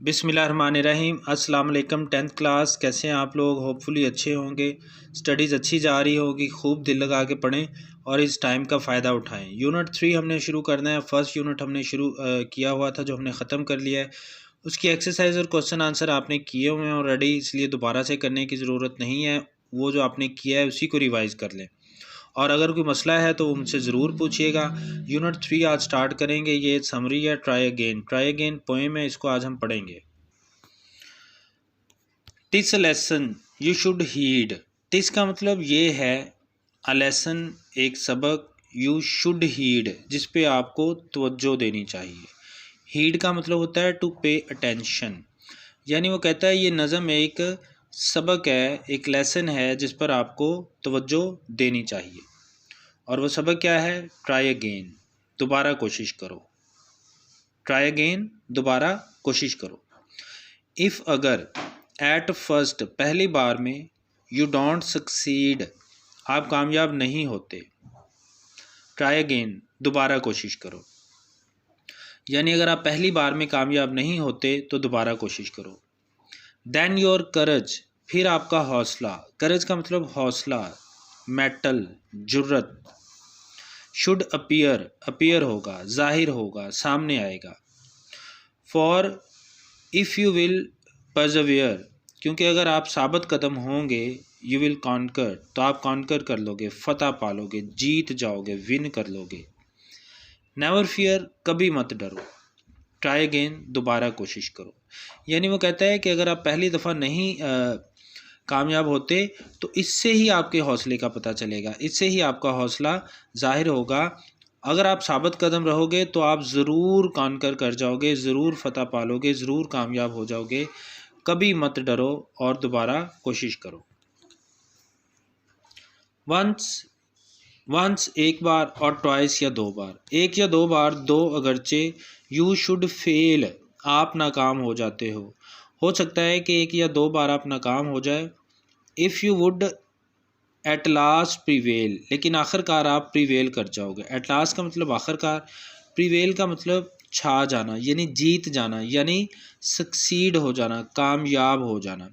बिस्मिल्लाहिर्रहमानिर्रहीम। अस्सलाम वालेकुम। 10th क्लास, कैसे हैं आप लोग? होपफुली अच्छे होंगे। स्टडीज़ अच्छी जा रही होगी। खूब दिल लगा के पढ़ें और इस टाइम का फ़ायदा उठाएं। यूनिट 3 हमने शुरू करना है। फर्स्ट यूनिट हमने शुरू किया हुआ था, जो हमने ख़त्म कर लिया है। उसकी एक्सरसाइज और क्वेश्चन आंसर आपने किए हुए हैं ऑलरेडी, इसलिए दोबारा से करने की ज़रूरत नहीं है। वो जो आपने किया है उसी को रिवाइज़ कर लें, और अगर कोई मसला है तो मुझसे ज़रूर पूछिएगा। यूनिट 3 आज स्टार्ट करेंगे। ये समरी है, ट्राई अगेन पोएम है, इसको आज हम पढ़ेंगे। This lesson you should heed. This का मतलब ये है, अ लेसन एक सबक, यू शुड हीड जिस पे आपको तवज्जो देनी चाहिए। हीड का मतलब होता है टू पे अटेंशन, यानी वो कहता है ये नज़म एक सबक है, एक लेसन है जिस पर आपको तवज्जो देनी चाहिए। और वो सबक क्या है? ट्राई अगेन, दोबारा कोशिश करो। ट्राई अगेन, दोबारा कोशिश करो। इफ़ अगर, एट फर्स्ट पहली बार में, यू डोंट सक्सीड आप कामयाब नहीं होते। ट्राई अगेन, दोबारा कोशिश करो, यानी अगर आप पहली बार में कामयाब नहीं होते तो दोबारा कोशिश करो। देन योर करज, फिर आपका हौसला। करज का मतलब हौसला, मेटल, जुर्रत। शुड अपीयर, अपीयर होगा, जाहिर होगा, सामने आएगा। फॉर इफ़ यू विल परजवियर, क्योंकि अगर आप साबित कदम होंगे, यू विल कॉन्कर, तो आप कॉन्कर कर लोगे, फतह पालोगे, जीत जाओगे, विन कर लोगे। नेवर फियर, कभी मत डरो। ट्राई अगेन, दोबारा कोशिश करो। यानी वो कहता है कि अगर आप पहली दफ़ा नहीं कामयाब होते तो इससे ही आपके हौसले का पता चलेगा, इससे ही आपका हौसला जाहिर होगा। अगर आप साबित कदम रहोगे तो आप ज़रूर कॉन्कर कर जाओगे, ज़रूर फतह पालोगे, ज़रूर कामयाब हो जाओगे। कभी मत डरो और दोबारा कोशिश करो। वंस एक बार, और ट्वाइस या दो बार, एक या दो बार, दो अगरचे। यू शुड फेल, आप नाकाम हो जाते हो सकता है कि एक या दो बार आप नाकाम हो जाए। If you would at last prevail, लेकिन आखिरकार आप प्रीवेल कर जाओगे। एट लास्ट का मतलब आखिरकार, प्रीवेल का मतलब छा जाना, यानी जीत जाना, यानी सक्सीड हो जाना, कामयाब हो जाना।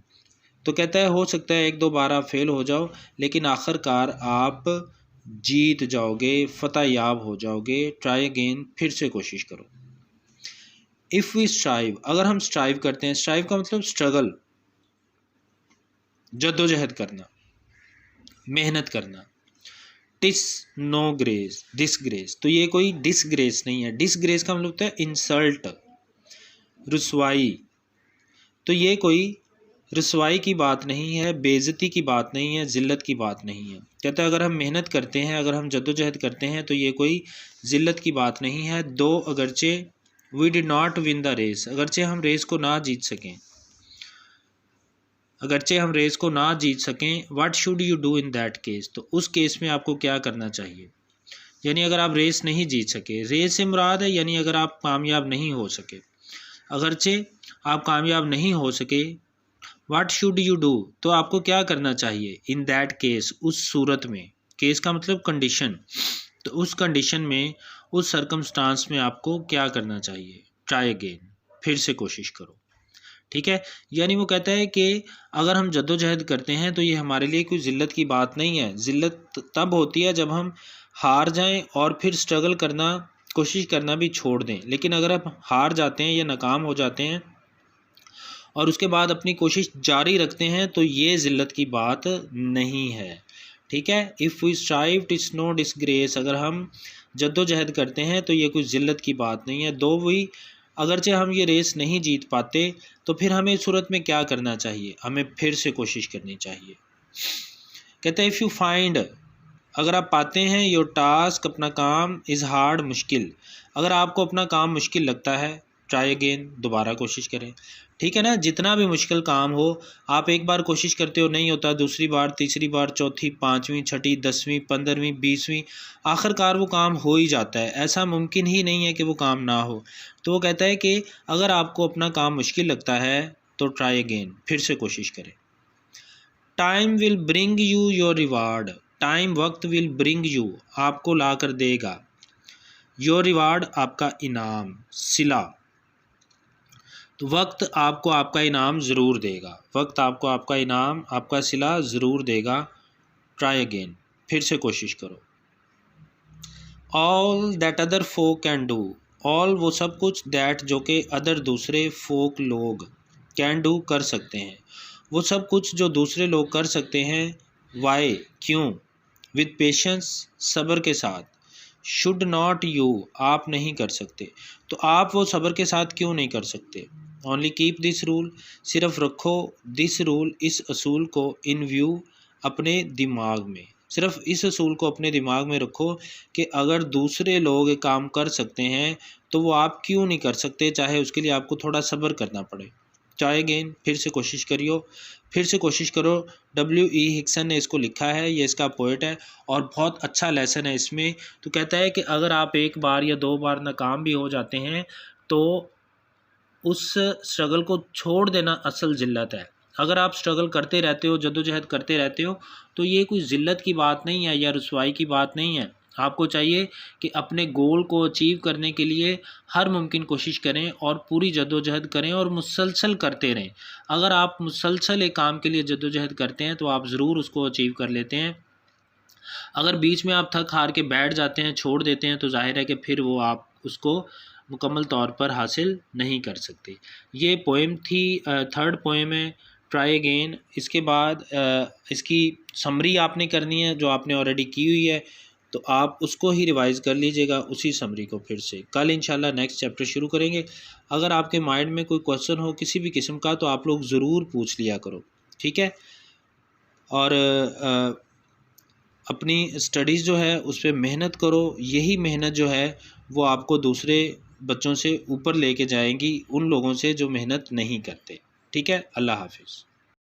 तो कहता है हो सकता है एक दो बार आप फेल हो जाओ, लेकिन आखिरकार आप जीत जाओगे, फतह याब हो जाओगे। ट्राई अगेन, फिर से कोशिश करो। इफ़ वी स्ट्राइव, अगर हम स्ट्राइव करते हैं, स्ट्राइव का मतलब स्ट्रगल, जद्दोजहद करना, मेहनत करना। टिस नो ग्रेस, डिसग्रेस, तो ये कोई डिसग्रेस नहीं है। डिसग्रेस का मतलब होता है इंसल्ट, रुसवाई। तो ये कोई रुसवाई की बात नहीं है, बेइज्जती की बात नहीं है, ज़िल्लत की बात नहीं है। कहता है अगर हम मेहनत करते हैं, अगर हम जद्दोजहद करते हैं तो ये कोई ज़िल्लत की बात नहीं है। दो अगरचे, we did not win the race, अगरचे हम रेस को ना जीत सकें, अगरचे हम रेस को ना जीत सकें। What should you do in that case, तो उस केस में आपको क्या करना चाहिए। यानी अगर आप रेस नहीं जीत सके, रेस से मुराद है यानी अगर आप कामयाब नहीं हो सके, अगरचे आप कामयाब नहीं हो सके। व्हाट शुड यू डू, तो आपको क्या करना चाहिए। इन दैट केस, उस सूरत में, केस का मतलब कंडीशन, तो उस कंडीशन में, उस सर्कमस्टांस में आपको क्या करना चाहिए। ट्राई अगेन, फिर से कोशिश करो। ठीक है, यानी वो कहता है कि अगर हम जद्दोजहद करते हैं तो ये हमारे लिए कोई ज़िल्लत की बात नहीं है। ज़िल्लत तब होती है जब हम हार जाएं और फिर स्ट्रगल करना, कोशिश करना भी छोड़ दें। लेकिन अगर आप हार जाते हैं या नाकाम हो जाते हैं और उसके बाद अपनी कोशिश जारी रखते हैं तो ये ज़िल्लत की बात नहीं है। ठीक है, if we strive TISS no disgrace, अगर हम जद्दोजहद करते हैं तो ये कोई ज़िल्लत की बात नहीं है। दो वी, अगरचे हम ये रेस नहीं जीत पाते तो फिर हमें इस सूरत में क्या करना चाहिए, हमें फिर से कोशिश करनी चाहिए। कहते हैं इफ़ यू फाइंड, अगर आप पाते हैं, योर टास्क, अपना काम, इज़ हार्ड, मुश्किल, अगर आपको अपना काम मुश्किल लगता है, ट्राई अगेन, दोबारा कोशिश करें। ठीक है ना, जितना भी मुश्किल काम हो, आप एक बार कोशिश करते हो नहीं होता, दूसरी बार, तीसरी बार, चौथी, पाँचवीं, छठी, 10वीं, 15वीं, 20वीं, आखिरकार वो काम हो ही जाता है। ऐसा मुमकिन ही नहीं है कि वो काम ना हो। तो वो कहता है कि अगर आपको अपना काम मुश्किल लगता है तो ट्राई अगेन, फिर से कोशिश करें। Time will bring you your reward, time वक्त, विल ब्रिंग यू आपको ला कर देगा, योर रिवार्ड आपका इनाम, सिला। तो वक्त आपको आपका इनाम ज़रूर देगा, वक्त आपको आपका इनाम, आपका सिला ज़रूर देगा। ट्राई अगेन, फिर से कोशिश करो। All that other folk can do, all वो सब कुछ, दैट जो कि अदर दूसरे, फोक लोग, कैन डू कर सकते हैं, वो सब कुछ जो दूसरे लोग कर सकते हैं। वाई क्यों, विद पेशेंस सब्र के साथ, शुड नॉट यू आप नहीं कर सकते, तो आप वो सब्र के साथ क्यों नहीं कर सकते। ओनली कीप दिस रूल, सिर्फ रखो दिस रूल इस असूल को, इन व्यू अपने दिमाग में, सिर्फ इस असूल को अपने दिमाग में रखो कि अगर दूसरे लोग एक काम कर सकते हैं तो वो आप क्यों नहीं कर सकते, चाहे उसके लिए आपको थोड़ा सब्र करना पड़े। ट्राई अगेन, फिर से कोशिश करियो, फिर से कोशिश करो। W.E. हिक्सन ने इसको लिखा है, ये इसका पोइट है और बहुत अच्छा लेसन है इसमें। तो कहता है कि अगर आप एक बार या दो बार नाकाम भी हो जाते हैं तो उस स्ट्रगल को छोड़ देना असल जिल्लत है। अगर आप स्ट्रगल करते रहते हो, जद्दोजहद करते रहते हो, तो ये कोई ज़िल्लत की बात नहीं है या रुसवाई की बात नहीं है। आपको चाहिए कि अपने गोल को अचीव करने के लिए हर मुमकिन कोशिश करें और पूरी जद्दोजहद करें और मुसलसल करते रहें। अगर आप मुसलसल एक काम के लिए जद्दोजहद करते हैं तो आप ज़रूर उसको अचीव कर लेते हैं। अगर बीच में आप थक हार के बैठ जाते हैं, छोड़ देते हैं, तो जाहिर है कि फिर वो आप उसको मुकम्मल तौर पर हासिल नहीं कर सकते। ये पोएम थी, थर्ड पोएम है, ट्राई अगेन। इसके बाद इसकी समरी आपने करनी है जो आपने ऑलरेडी की हुई है, तो आप उसको ही रिवाइज़ कर लीजिएगा, उसी समरी को फिर से। कल इंशाल्लाह नेक्स्ट चैप्टर शुरू करेंगे। अगर आपके माइंड में कोई क्वेश्चन हो किसी भी किस्म का तो आप लोग ज़रूर पूछ लिया करो, ठीक है। और अपनी स्टडीज़ जो है उस पर मेहनत करो, यही मेहनत जो है वो आपको दूसरे बच्चों से ऊपर लेके जाएंगी, उन लोगों से जो मेहनत नहीं करते, ठीक है। अल्लाह हाफिज़।